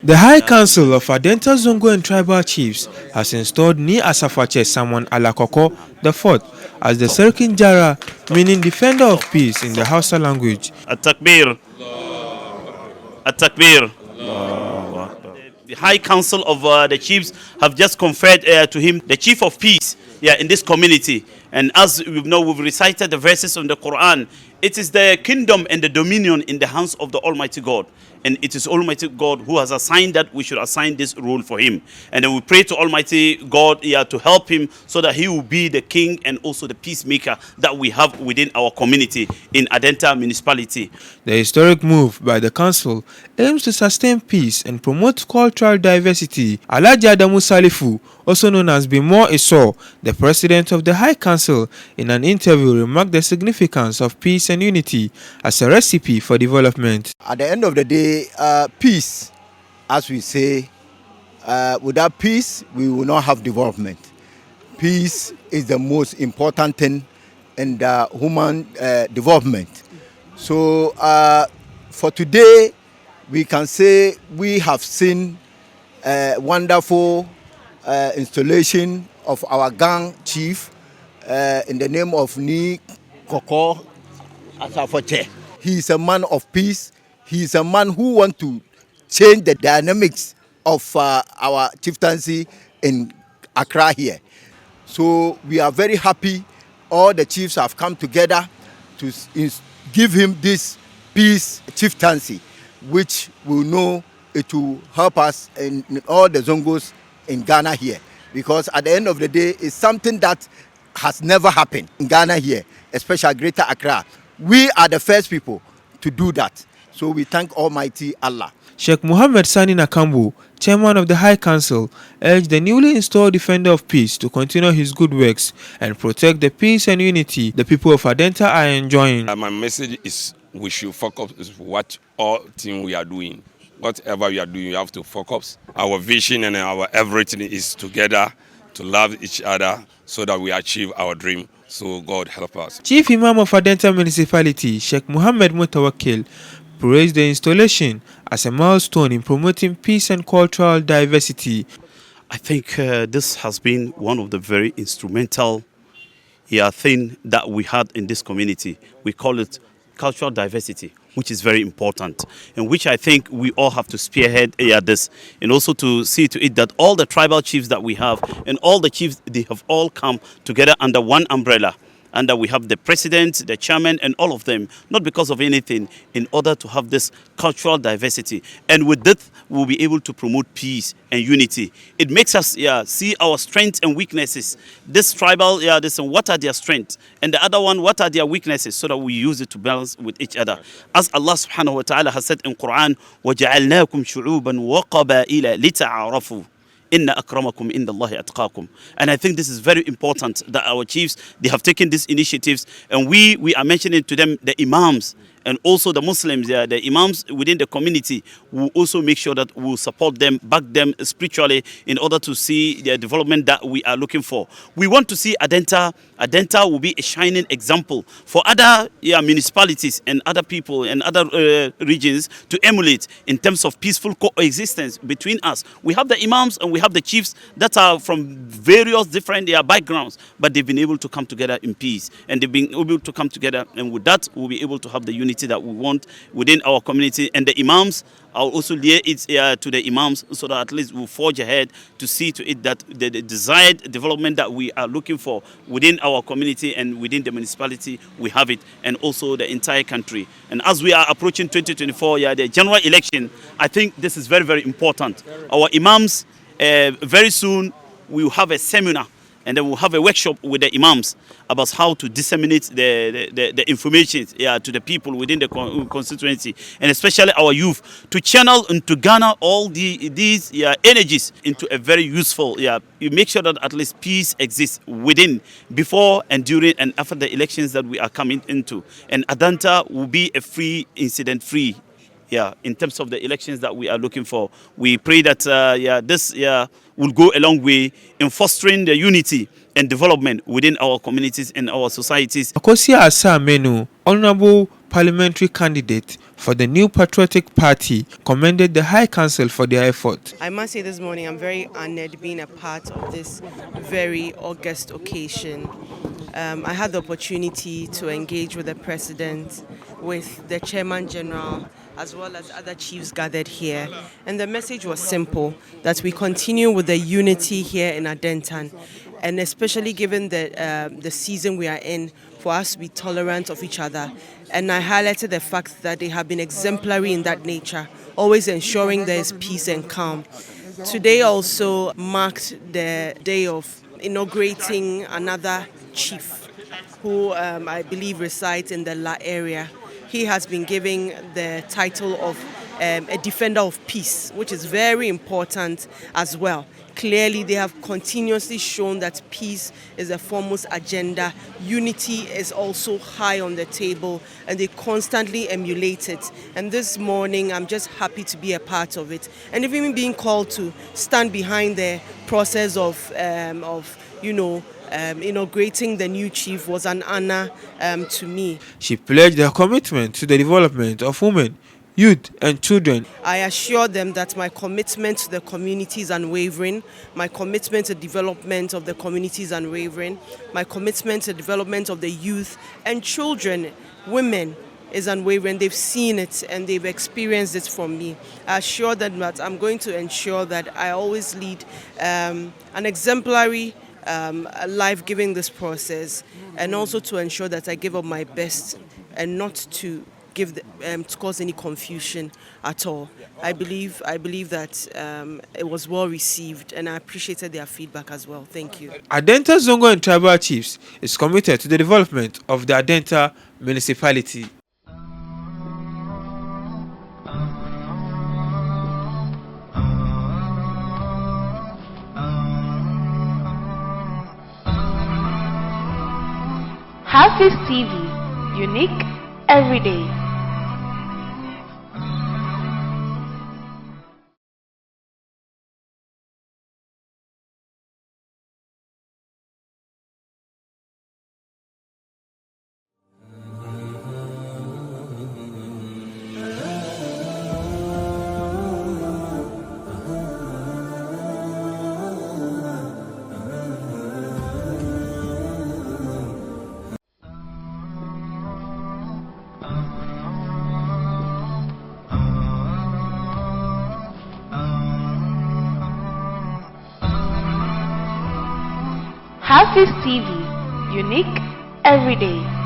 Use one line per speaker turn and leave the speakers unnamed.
The High Council of Adenta Zongo and Tribal Chiefs has installed Ni Asafoatse Alakorko IV as the Sarkin Gyaara, meaning defender of peace in the Hausa language.
At-Takbir. At-Takbir. The High Council of the Chiefs have just conferred to him the Chief of Peace in this community. And as we know, we've recited the verses on the Quran. It is the kingdom and the dominion in the hands of the Almighty God. And it is Almighty God who has assigned that we should assign this role for him. And then we pray to Almighty God to help him so that he will be the king and also the peacemaker that we have within our community in Adenta Municipality.
The historic move by the council aims to sustain peace and promote cultural diversity. Alhaji Adamu Salifu, also known as Bimo Iso, the president of the High Council, in an interview remarked the significance of peace and unity as a recipe for development.
At the end of the day, peace, as we say, without peace, we will not have development. Peace is the most important thing in the human development. So for today, we can say we have seen a wonderful installation of our gang chief in the name of Ni Koko Asafoatse. He is a man of peace. He is a man who wants to change the dynamics of our chieftaincy in Accra here. So we are very happy all the chiefs have come together to give him this peace chieftaincy, which we know it will help us in all the Zongos in Ghana here. Because at the end of the day, it's something that has never happened in Ghana here, especially Greater Accra. We are the first people to do that. So we thank Almighty Allah.
Sheikh Muhammad Sani Nakambu, chairman of the High Council, urged the newly installed defender of peace to continue his good works and protect the peace and unity the people of Adenta are enjoying.
My message is we should focus on what all thing we are doing. Whatever we are doing, you have to focus. Our vision and our everything is together to love each other so that we achieve our dream. So God help us.
Chief Imam of Adenta Municipality, Sheikh Muhammad Mutawakil, praised the installation as a milestone in promoting peace and cultural diversity.
I think this has been one of the very instrumental thing that we had in this community. We call it cultural diversity, which is very important, and which I think we all have to spearhead this, and also to see to it that all the tribal chiefs that we have and all the chiefs, they have all come together under one umbrella. And that we have the president, the chairman, and all of them, not because of anything, in order to have this cultural diversity. And with that, we'll be able to promote peace and unity. It makes us see our strengths and weaknesses. This tribal, what are their strengths? And the other one, what are their weaknesses? So that we use it to balance with each other. As Allah subhanahu wa ta'ala has said in Quran, وَجَعَلْنَاكُمْ شُعُوبًا وَقَبَائِلَ لِتَعَارَفُوا. Inna akramakum indallahi atqakum. And I think this is very important that our chiefs, they have taken these initiatives, and we are mentioning to them the imams and also the Muslims, the imams within the community will also make sure that we will support them, back them spiritually in order to see the development that we are looking for. We want to see Adenta will be a shining example for other municipalities and other people and other regions to emulate in terms of peaceful coexistence between us. We have the imams and we have the chiefs that are from various different backgrounds, but they've been able to come together in peace, and they've been able to come together, and with that we'll be able to have the unity that we want within our community. And the imams, I'll also lay it to the imams so that at least we'll forge ahead to see to it that the desired development that we are looking for within our community and within the municipality, we have it, and also the entire country. And as we are approaching 2024, the general election, I think this is very, very important. Our imams, very soon we will have a seminar, and then we'll have a workshop with the imams about how to disseminate the information to the people within the constituency, and especially our youth, to channel into Ghana all these energies into a very useful, you make sure that at least peace exists within, before and during and after the elections that we are coming into. And Adenta will be a free, incident-free in terms of the elections that we are looking for. We pray that this will go a long way in fostering the unity and development within our communities and our societies.
Akosua Asa Menu, Honorable parliamentary candidate for the new Patriotic Party, commended the High Council for their effort.
I must say this morning I'm very honored being a part of this very august occasion. I had the opportunity to engage with the President, with the Chairman General, as well as other chiefs gathered here. And the message was simple, that we continue with the unity here in Adenta, and especially given the season we are in, for us to be tolerant of each other. And I highlighted the fact that they have been exemplary in that nature, always ensuring there is peace and calm. Today also marked the day of inaugurating another chief who I believe resides in the La area. He has been given the title of a defender of peace, which is very important as well. Clearly, they have continuously shown that peace is the foremost agenda. Unity is also high on the table, and they constantly emulate it. And this morning, I'm just happy to be a part of it. And even being called to stand behind the process of inaugurating the new chief was an honor to me.
She pledged her commitment to the development of women, youth and children.
I assure them that my commitment to the community is unwavering, my commitment to development of the community is unwavering, my commitment to development of the youth and children, women, is unwavering. They've seen it and they've experienced it from me. I assure them that I'm going to ensure that I always lead an exemplary life giving this process, and also to ensure that I give up my best and not to to cause any confusion at all. I believe that it was well received, and I appreciated their feedback as well. Thank you.
Adenta Zongo and Tribal Chiefs is committed to the development of the Adenta Municipality.
HAFIZ TV, unique every day. HAFIZ TV, unique every day.